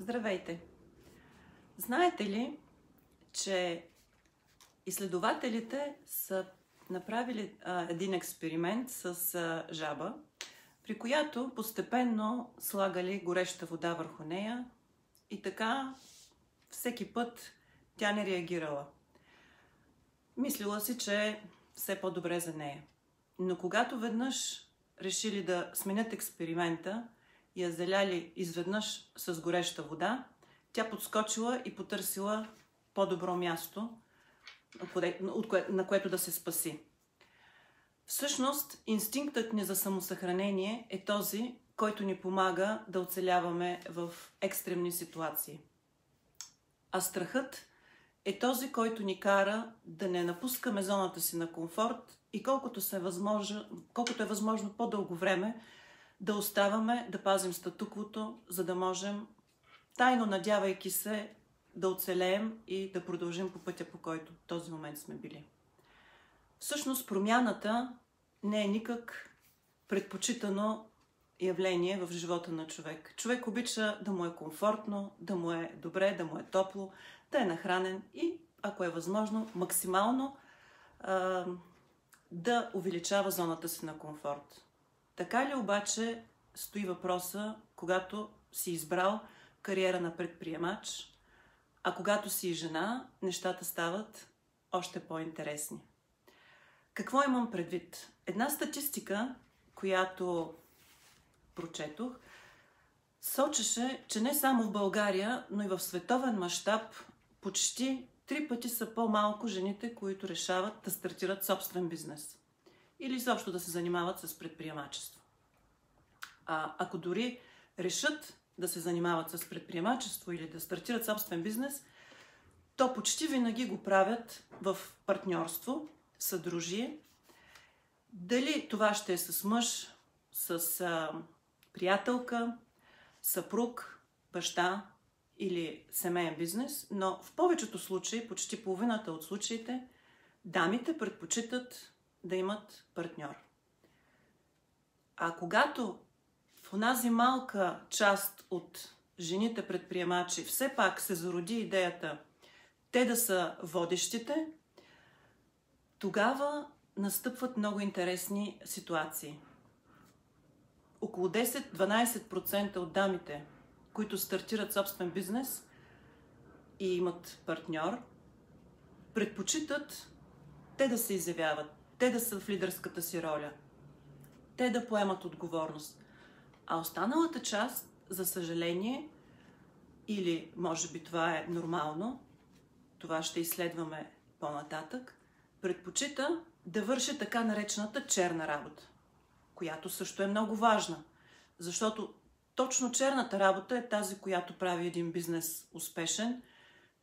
Здравейте! Знаете ли, че изследователите са направили един експеримент с жаба, при която постепенно слагали гореща вода върху нея и така всеки път тя не реагирала. Мислила си, че все по-добре за нея. Но когато веднъж решили да сменят експеримента и я заляли изведнъж с гореща вода, тя подскочила и потърсила по-добро място, на което да се спаси. Всъщност, инстинктът ни за самосъхранение е този, който ни помага да оцеляваме в екстремни ситуации. А страхът е този, който ни кара да не напускаме зоната си на комфорт и колкото е възможно по-дълго време да оставаме, да пазим статуквото, за да можем, тайно надявайки се, да оцелеем и да продължим по пътя, по който в този момент сме били. Всъщност промяната не е никак предпочитано явление в живота на човек. Човек обича да му е комфортно, да му е добре, да му е топло, да е нахранен и, ако е възможно, максимално да увеличава зоната си на комфорт. Така ли обаче стои въпроса, когато си избрал кариера на предприемач, а когато си жена, нещата стават още по-интересни. Какво имам предвид? Една статистика, която прочетох, сочеше, че не само в България, но и в световен мащаб почти 3 пъти са по-малко жените, които решават да стартират собствен бизнес или изобщо да се занимават с предприемачество. Ако дори решат да се занимават с предприемачество или да стартират собствен бизнес, то почти винаги го правят в партньорство, съдружие. Дали това ще е с мъж, с приятелка, съпруг, баща или семейен бизнес, но в повечето случаи, почти половината от случаите, дамите предпочитат да имат партньор. А когато в онази малка част от жените предприемачи все пак се зароди идеята те да са водещите, тогава настъпват много интересни ситуации. Около 10-12% от дамите, които стартират собствен бизнес и имат партньор, предпочитат те да се изявяват, те да са в лидерската си роля, те да поемат отговорност. А останалата част, за съжаление, или може би това е нормално, това ще изследваме по-нататък, предпочита да върши така наречената черна работа, която също е много важна, защото точно черната работа е тази, която прави един бизнес успешен.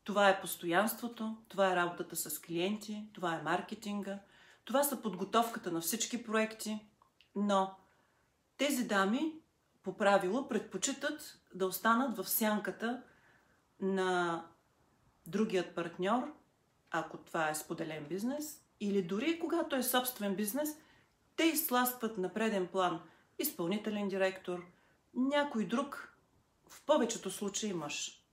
Това е постоянството, това е работата с клиенти, това е маркетинга, това са подготовката на всички проекти, но тези дами по правило предпочитат да останат в сянката на другият партньор, ако това е споделен бизнес, или дори когато е собствен бизнес, те изтласкват на преден план изпълнителен директор, някой друг, в повечето случаи мъж.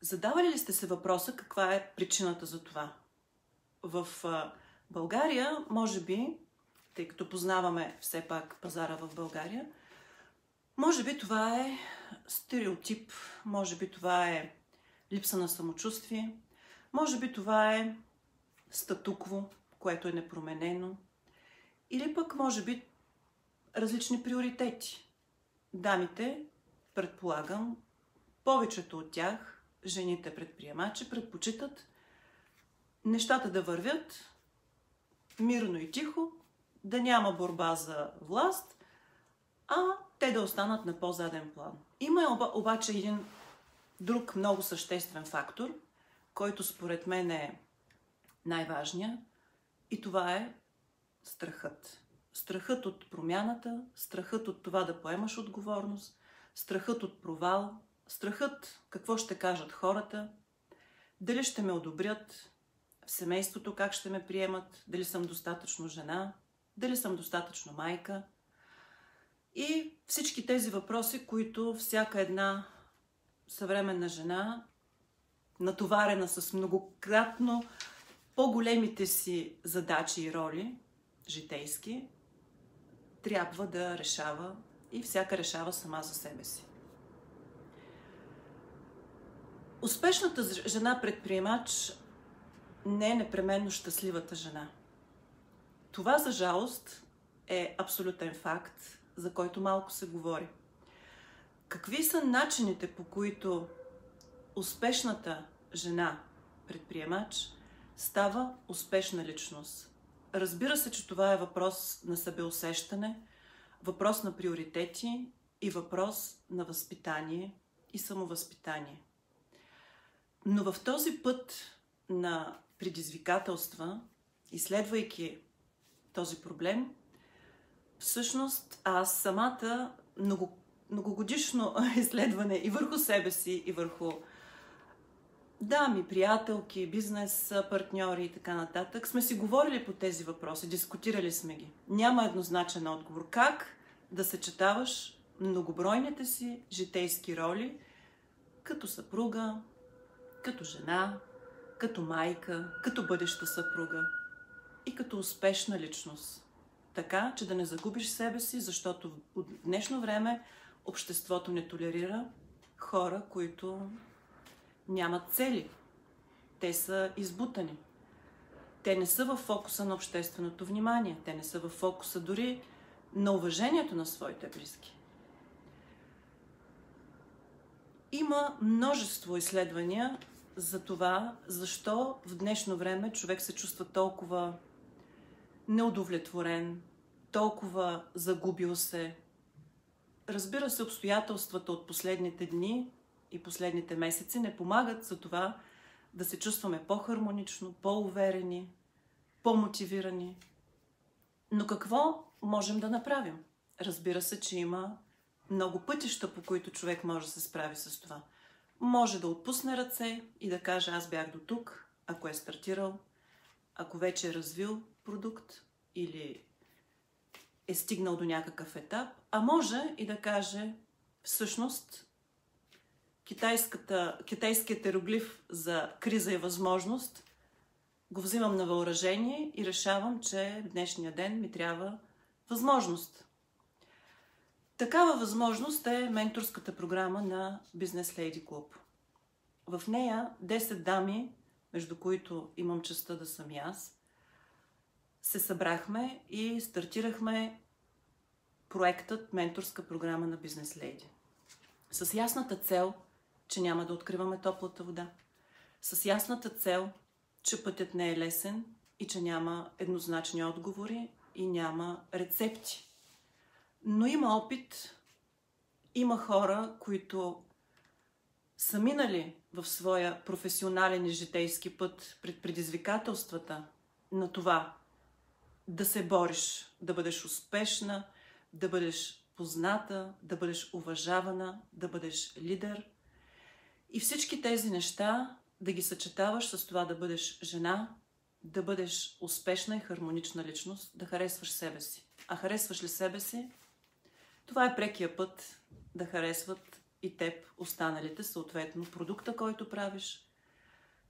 Задавали ли сте се въпроса каква е причината за това? В България, може би, тъй като познаваме все пак пазара в България, може би това е стереотип, може би това е липса на самочувствие, може би това е статукво, което е непроменено, или пък може би различни приоритети. Дамите, предполагам, повечето от тях, жените предприемачи, предпочитат нещата да вървят мирно и тихо, да няма борба за власт, а те да останат на по-заден план. Има обаче един друг много съществен фактор, който според мен е най-важният, и това е страхът. Страхът от промяната, страхът от това да поемаш отговорност, страхът от провал, страхът какво ще кажат хората, дали ще ме одобрят, в семейството как ще ме приемат, дали съм достатъчно жена, дали съм достатъчно майка. И всички тези въпроси, които всяка една съвременна жена, натоварена с многократно по-големите си задачи и роли, житейски, трябва да решава и всяка решава сама за себе си. Успешната жена предприемач не е непременно щастливата жена. Това, за жалост, е абсолютен факт, за който малко се говори. Какви са начините, по които успешната жена предприемач става успешна личност? Разбира се, че това е въпрос на себеусещане, въпрос на приоритети и въпрос на възпитание и самовъзпитание. Но в този път на предизвикателства, изследвайки този проблем, всъщност аз самата многогодишно изследване и върху себе си, и върху дами, приятелки, бизнес партньори и така нататък, сме си говорили по тези въпроси, дискутирали сме ги. Няма еднозначен отговор. Как да съчетаваш многобройните си житейски роли като съпруга, като жена, като майка, като бъдеща съпруга и като успешна личност. Така, че да не загубиш себе си, защото в днешно време обществото не толерира хора, които нямат цели. Те са избутани. Те не са в фокуса на общественото внимание. Те не са в фокуса дори на уважението на своите близки. Има множество изследвания за това, защо в днешно време човек се чувства толкова неудовлетворен, толкова загубил се. Разбира се, обстоятелствата от последните дни и последните месеци не помагат за това да се чувстваме по-хармонично, по-уверени, по-мотивирани. Но какво можем да направим? Разбира се, че има много пътища, по които човек може да се справи с това. Може да отпусне ръце и да каже: аз бях до тук, ако е стартирал, ако вече е развил продукт или е стигнал до някакъв етап, а може и да каже: всъщност китайският иероглиф за криза и възможност го взимам на въоръжение и решавам, че в днешния ден ми трябва възможност. Такава възможност е менторската програма на Business Lady Club. В нея 10 дами, между които имам честта да съм и аз, се събрахме и стартирахме проектът Менторска програма на Business Lady. С ясната цел, че няма да откриваме топлата вода. С ясната цел, че пътят не е лесен и че няма еднозначни отговори и няма рецепти. Но има опит, има хора, които са минали в своя професионален и житейски път пред предизвикателствата на това да се бориш, да бъдеш успешна, да бъдеш позната, да бъдеш уважавана, да бъдеш лидер. И всички тези неща да ги съчетаваш с това да бъдеш жена, да бъдеш успешна и хармонична личност, да харесваш себе си. А харесваш ли себе си? Това е прекия път да харесват и теб останалите, съответно продукта, който правиш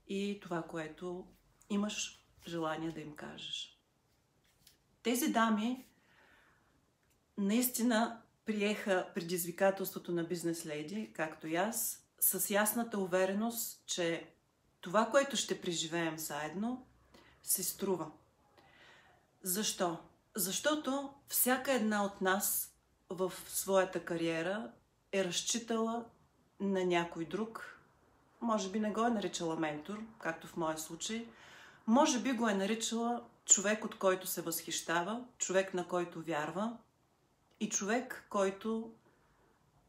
и това, което имаш желание да им кажеш. Тези дами наистина приеха предизвикателството на Business Lady, както и аз, с ясната увереност, че това, което ще преживеем заедно, се струва. Защо? Защото всяка една от нас в своята кариера е разчитала на някой друг. Може би не го е наричала ментор, както в моя случай. Може би го е наричала човек, от който се възхищава, човек, на който вярва и човек, който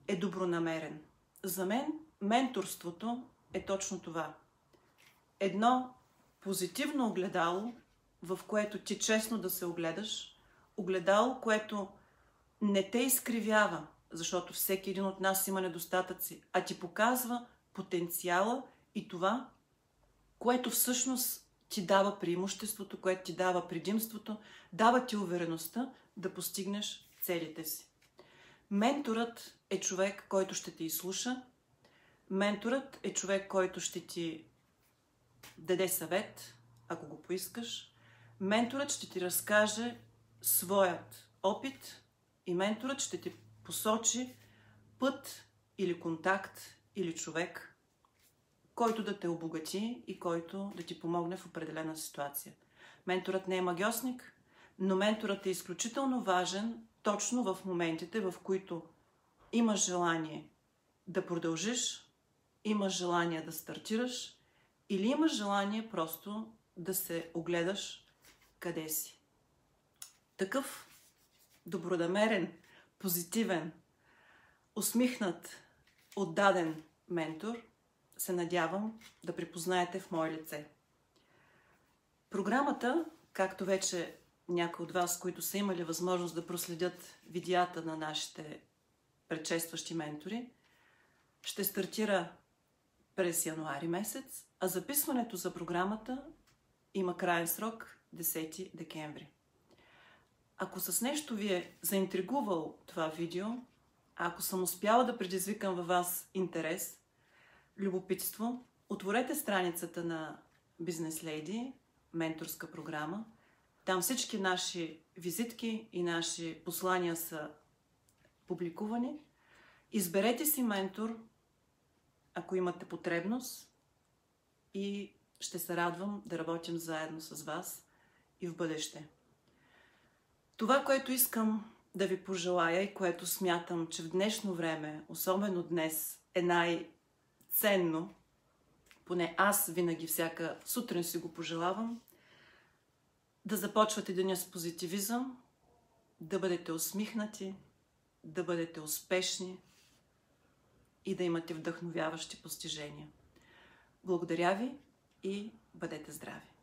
е добронамерен. За мен менторството е точно това. Едно позитивно огледало, в което ти честно да се огледаш, огледало, което не те изкривява, защото всеки един от нас има недостатъци, а ти показва потенциала и това, което всъщност ти дава преимуществото, което ти дава предимството, дава ти увереността да постигнеш целите си. Менторът е човек, който ще те изслуша. Менторът е човек, който ще ти даде съвет, ако го поискаш. Менторът ще ти разкаже своят опит и менторът ще ти посочи път или контакт или човек, който да те обогати и който да ти помогне в определена ситуация. Менторът не е магьосник, но менторът е изключително важен точно в моментите, в които имаш желание да продължиш, имаш желание да стартираш или имаш желание просто да се огледаш къде си. Такъв добронамерен, позитивен, усмихнат, отдаден ментор се надявам да припознаете в мое лице. Програмата, както вече някои от вас, които са имали възможност да проследят видеята на нашите предшестващи ментори, ще стартира през януари месец, а записването за програмата има краен срок 10 декември. Ако с нещо ви е заинтригувал това видео, ако съм успяла да предизвикам във вас интерес, любопитство, отворете страницата на Business Lady, менторска програма. Там всички наши визитки и наши послания са публикувани. Изберете си ментор, ако имате потребност, и ще се радвам да работим заедно с вас и в бъдеще. Това, което искам да ви пожелая и което смятам, че в днешно време, особено днес, е най-ценно, поне аз винаги всяка сутрин си го пожелавам, да започвате деня с позитивизъм, да бъдете усмихнати, да бъдете успешни и да имате вдъхновяващи постижения. Благодаря ви и бъдете здрави!